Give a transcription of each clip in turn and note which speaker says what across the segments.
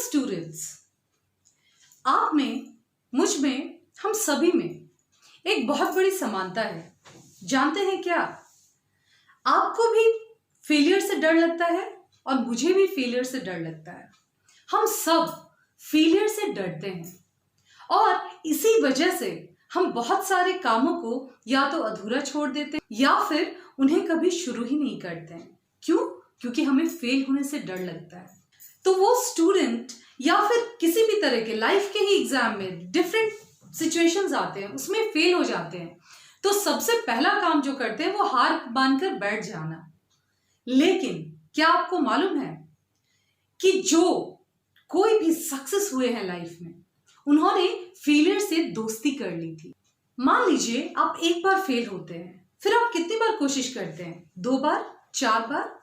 Speaker 1: Dear students, आप में, मुझ में, हम सभी में एक बहुत बड़ी समानता है। जानते हैं क्या? आपको भी फेलियर से डर लगता है और मुझे भी फेलियर से डर लगता है। हम सब फेलियर से डरते हैं और इसी वजह से हम बहुत सारे कामों को या तो अधूरा छोड़ देते हैं या फिर उन्हें कभी शुरू ही नहीं करते हैं। क्यों? क्योंकि हमें फेल होने से डर लगता है। तो वो स्टूडेंट या फिर किसी भी तरह के लाइफ के ही एग्जाम में डिफरेंट सिचुएशंस आते हैं, उसमें फेल हो जाते हैं, तो सबसे पहला काम जो करते हैं वो हार मानकर बैठ जाना। लेकिन क्या आपको मालूम है कि जो कोई भी सक्सेस हुए हैं लाइफ में, उन्होंने फेलियर से दोस्ती कर ली थी। मान लीजिए आप एक बार फेल होते हैं, फिर आप कितनी बार कोशिश करते हैं? 2 बार, 4 बार?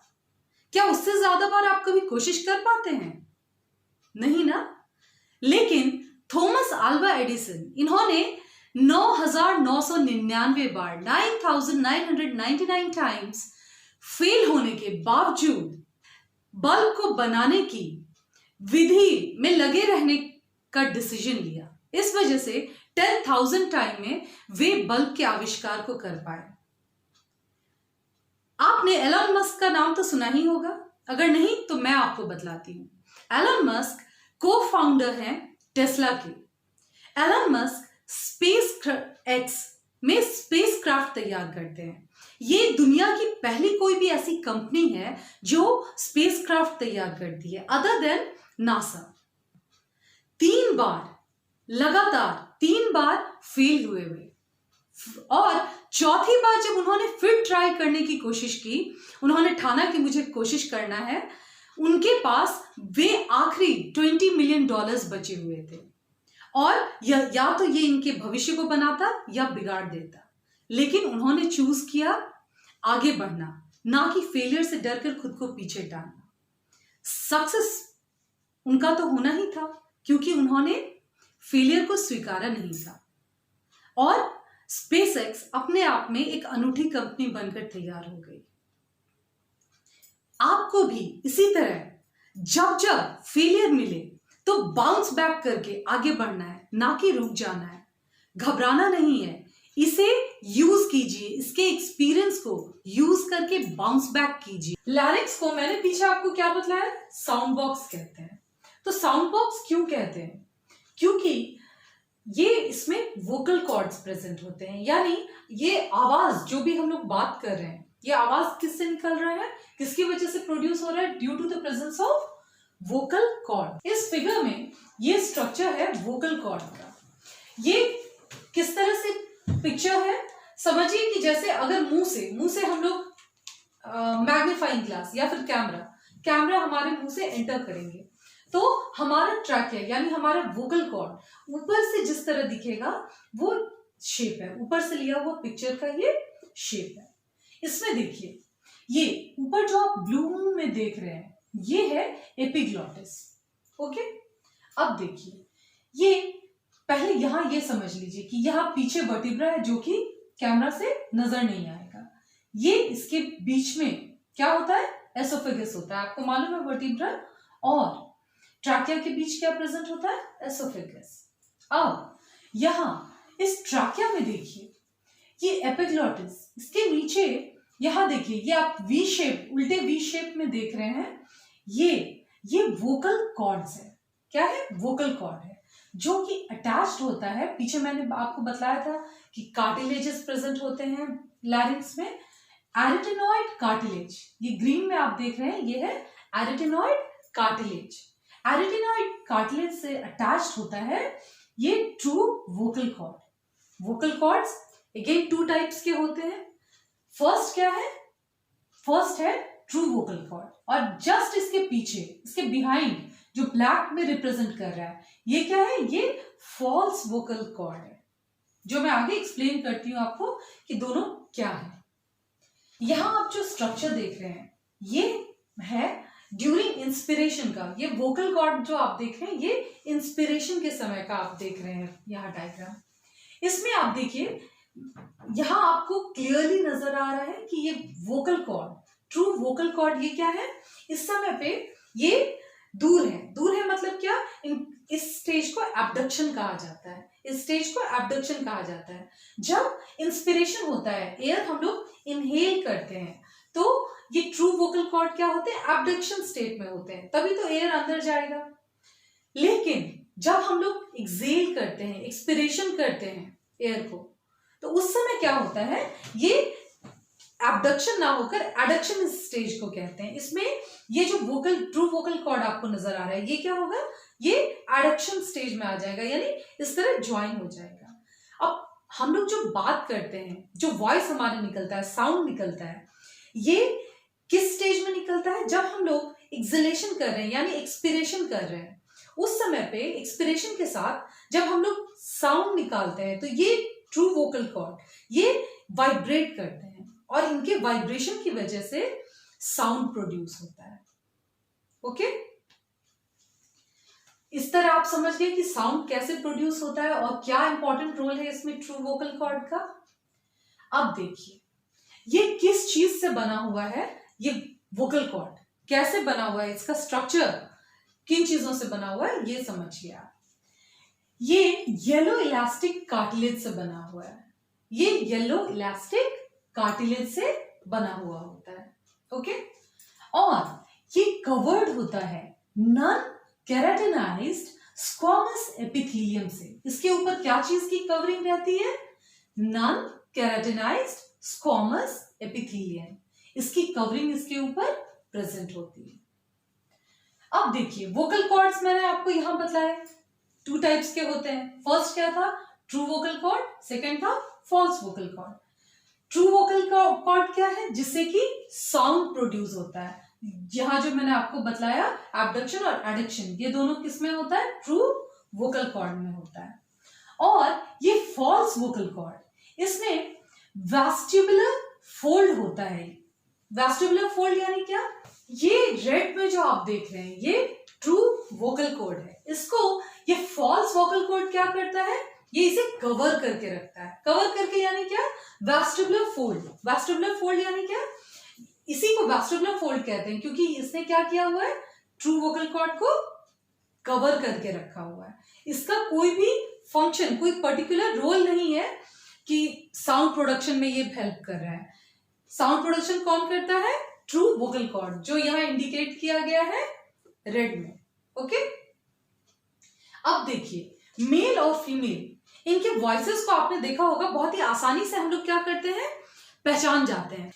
Speaker 1: क्या उससे ज्यादा बार आप कभी कोशिश कर पाते हैं? नहीं ना। लेकिन थॉमस अल्वा एडिसन, इन्होंने 9,999 बार 9,999 टाइम्स फेल होने के बावजूद बल्ब को बनाने की विधि में लगे रहने का डिसीजन लिया। इस वजह से 10,000 टाइम में वे बल्ब के आविष्कार को कर पाए। आपने एलन मस्क का नाम तो सुना ही होगा, अगर नहीं तो मैं आपको बतलाती हूं। एलन मस्क को फाउंडर हैं टेस्ला के। एलन मस्क स्पेस एक्स में स्पेसक्राफ्ट तैयार करते हैं। ये दुनिया की पहली कोई भी ऐसी कंपनी है जो स्पेसक्राफ्ट तैयार करती है अदर देन नासा। 3 बार लगातार 3 बार फेल हुए और चौथी बार जब उन्होंने फिर ट्राई करने की कोशिश की, उन्होंने ठाना कि मुझे कोशिश करना है, उनके पास वे आखिरी $20 मिलियन बचे हुए थे और या तो ये इनके भविष्य को बनाता या बिगाड़ देता। लेकिन उन्होंने चूज किया आगे बढ़ना, ना कि फेलियर से डरकर खुद को पीछे टालना। सक्सेस उनका तो होना ही था क्योंकि उन्होंने फेलियर को स्वीकारा नहीं था। और स्पेसएक्स अपने आप में एक अनूठी कंपनी बनकर तैयार हो गई। आपको भी इसी तरह जब जब फेलियर मिले तो बाउंस बैक करके आगे बढ़ना है, ना कि रुक जाना है। घबराना नहीं है, इसे यूज कीजिए, इसके एक्सपीरियंस को यूज करके बाउंस बैक कीजिए। लैरिंक्स को मैंने पीछे आपको क्या बतलाया? साउंड बॉक्स कहते हैं। तो साउंड बॉक्स क्यों कहते हैं? क्योंकि ये इसमें वोकल कॉर्ड्स प्रेजेंट होते हैं, यानी ये आवाज जो भी हम लोग बात कर रहे हैं, ये आवाज किससे निकल रहा है, किसकी वजह से प्रोड्यूस हो रहा है? Due to the presence of vocal cord. इस फिगर में ये स्ट्रक्चर है वोकल कॉर्ड का। ये किस तरह से पिक्चर है? समझिए कि जैसे अगर मुंह से हम लोग मैग्नीफाइंग ग्लास या फिर कैमरा हमारे मुंह से एंटर करेंगे तो हमारा ट्रैकिया यानी हमारा वोकल कॉर्ड ऊपर से जिस तरह दिखेगा वो शेप है, ऊपर से लिया हुआ पिक्चर का ये शेप है। इसमें देखिए, ये ऊपर जो आप ब्लू में देख रहे हैं ये है एपिग्लॉटिस। ओके, अब देखिए, ये पहले यहां ये समझ लीजिए कि यहां पीछे वर्टिब्रा है जो कि कैमरा से नजर नहीं आएगा। ये इसके बीच में क्या होता है? एसोफेगस होता है। आपको मालूम है वर्टिब्रा और ट्रैकिया के बीच क्या प्रेजेंट होता है? एसोफेगस। अब यहां इस ट्रैकिया में देखिए, ये एपिग्लॉटिस, इसके नीचे यहां देखिए, ये आप वी शेप, उल्टे वी शेप में देख रहे हैं, ये वोकल कॉर्ड्स है। क्या है? वोकल कॉर्ड है जो कि अटैच्ड होता है। पीछे मैंने आपको बताया था कि कार्टिलेजेस प्रेजेंट होते हैं लैरिंक्स में। एरिटेनॉइड कार्टिलेज, ये ग्रीन में आप देख रहे हैं, ये है एरिटेनॉइड कार्टिलेज। एरिटेनॉइड कार्टिलेज से अटैच्ड होता है ये true vocal cord. Vocal cords again 2 types के होते हैं। फर्स्ट क्या है? फर्स्ट है ट्रू वोकल कॉर्ड और जस्ट इसके पीछे, इसके बिहाइंड जो ब्लैक में रिप्रेजेंट कर रहा है, ये क्या है? ये फॉल्स वोकल कॉर्ड है, जो मैं आगे एक्सप्लेन करती हूं आपको कि दोनों क्या है। यहां आप जो स्ट्रक्चर देख रहे हैं ये है ड्यूरिंग इंस्पिरेशन का। ये वोकल कॉर्ड जो आप देख रहे हैं ये इंस्पिरेशन के समय का आप देख रहे हैं यहाँ डायग्राम। इसमें आप देखिए, यहां आपको क्लियरली नजर आ रहा है कि ये vocal cord, true vocal cord, ये क्या है? इस समय पे ये दूर है। दूर है मतलब क्या? एब्डक्शन कहा जाता है। इस स्टेज को एब्डक्शन कहा जाता है। जब इंस्पिरेशन होता है, एयर हम लोग इनहेल करते हैं, तो ये ट्रू वोकल कॉर्ड क्या होते हैं, एब्डक्शन स्टेट में होते हैं, तभी तो एयर अंदर जाएगा। लेकिन जब हम लोग एक्सेल करते हैं, एक्सपिरेशन करते हैं एयर को, तो उस समय क्या होता है, ये एब्डक्शन ना होकर एडक्शन इस स्टेज को कहते हैं। इसमें ये जो ट्रू वोकल कॉर्ड आपको नजर आ रहा है, ये क्या होगा, ये एडक्शन स्टेज में आ जाएगा, यानी इस तरह ज्वाइन हो जाएगा। अब हम लोग जो बात करते हैं, जो वॉइस हमारे निकलता है, साउंड निकलता है, ये किस स्टेज में निकलता है, जब हम लोग एक्सलेशन कर रहे हैं यानी एक्सपिरेशन कर रहे हैं। उस समय पे एक्सपिरेशन के साथ जब हम लोग साउंड निकालते हैं, तो ये ट्रू वोकल कॉर्ड ये वाइब्रेट करते हैं और इनके वाइब्रेशन की वजह से साउंड प्रोड्यूस होता है। ओके, इस तरह आप समझ गए कि साउंड कैसे प्रोड्यूस होता है और क्या इंपॉर्टेंट रोल है इसमें ट्रू वोकल कॉर्ड का। अब देखिए ये किस चीज से बना हुआ है, ये वोकल कॉर्ड कैसे बना हुआ है, इसका स्ट्रक्चर किन चीजों से बना हुआ है, ये समझिए आप। ये येलो इलास्टिक कार्टिलेज से बना हुआ है, ये येलो इलास्टिक कार्टिलेज से बना हुआ होता है। ओके, और ये कवर्ड होता है नॉन केराटिनाइज्ड स्क्वामस एपिथेलियम से। इसके ऊपर क्या चीज की कवरिंग रहती है, नॉन केराटिनाइज्ड स्क्वामस एपिथेलियम, इसकी कवरिंग इसके ऊपर प्रेजेंट होती है। अब देखिए वोकल कॉर्ड्स मैंने आपको यहां बताया 2 टाइप्स के होते हैं। फर्स्ट क्या था, ट्रू वोकल कॉर्ड, सेकंड था false vocal cord. True vocal cord क्या है, जिससे कि साउंड प्रोड्यूस होता है। यहां जो मैंने आपको बताया एब्डक्शन और एडक्शन, ये दोनों किसमें होता है, ट्रू वोकल कॉर्ड में होता है। और ये फॉल्स वोकल कॉर्ड, इसमें वेस्टिबुलर फोल्ड होता है। वेस्टिबुलर फोल्ड यानी क्या, ये रेड में जो आप देख रहे हैं ये ट्रू वोकल कॉर्ड है। इसको ये फॉल्स वोकल कॉर्ड क्या करता है, ये इसे कवर करके रखता है। कवर करके यानी क्या, वेस्टिबुलर फोल्ड। वेस्टिबुलर फोल्ड यानी क्या, इसी को वेस्टिबुलर फोल्ड कहते हैं क्योंकि इसने क्या किया हुआ है, ट्रू वोकल कॉर्ड को कवर करके रखा हुआ है। इसका कोई भी फंक्शन, कोई पर्टिकुलर रोल नहीं है कि साउंड प्रोडक्शन में ये हेल्प कर रहा है। साउंड प्रोडक्शन कौन करता है, ट्रू वोकल कॉर्ड, जो यहां इंडिकेट किया गया है रेड में। ओके, अब देखिए मेल और फीमेल, इनके वॉइसेस को आपने देखा होगा, बहुत ही आसानी से हम लोग क्या करते हैं, पहचान जाते हैं।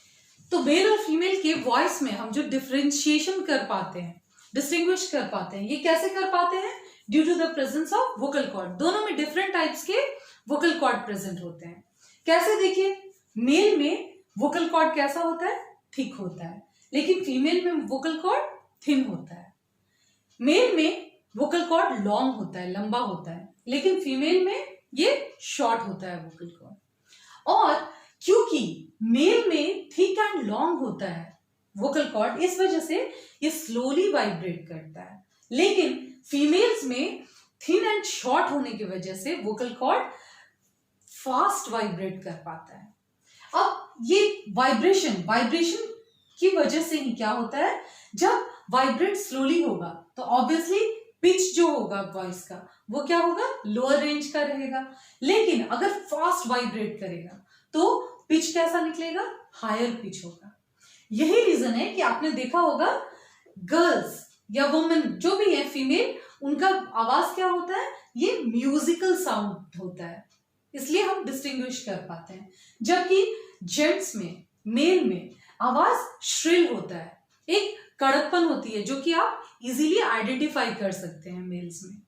Speaker 1: तो मेल और फीमेल के वॉइस में हम जो डिफरेंशिएशन कर पाते हैं, डिस्टिंग्विश कर पाते हैं, ये कैसे कर पाते हैं, due to the presence of vocal cord. दोनों में डिफरेंट टाइप्स के वोकल कॉर्ड प्रेजेंट होते हैं। कैसे, देखिए मेल में वोकल कॉर्ड कैसा होता है, थिक होता है, लेकिन फीमेल में वोकल कॉर्ड थिन होता है। मेल में वोकल कॉर्ड लॉन्ग होता है, लंबा होता है, लेकिन फीमेल में ये शॉर्ट होता है वोकल कॉर्ड। और क्योंकि मेल में थिक एंड लॉन्ग होता है वोकल कॉर्ड, इस वजह से ये स्लोली वाइब्रेट करता है, लेकिन फीमेल्स में थिन एंड शॉर्ट होने की वजह से वोकल कॉर्ड फास्ट वाइब्रेट कर पाता है। अब ये वाइब्रेशन की वजह से ही क्या होता है, जब वाइब्रेट स्लोली होगा तो ऑब्वियसली पिच जो होगा वॉइस का वो क्या होगा, लोअर रेंज का रहेगा। लेकिन अगर फास्ट वाइब्रेट करेगा तो पिच कैसा निकलेगा, हायर पिच होगा। यही रीजन है कि आपने देखा होगा गर्ल्स या वुमेन जो भी है फीमेल, उनका आवाज क्या होता है, ये म्यूजिकल साउंड होता है, इसलिए हम डिस्टिंग्विश कर पाते हैं। जबकि जेंट्स में, मेल में आवाज श्रिल होता है, एक कड़कपन होती है जो कि आप इजीली आइडेंटिफाई कर सकते हैं मेल्स में।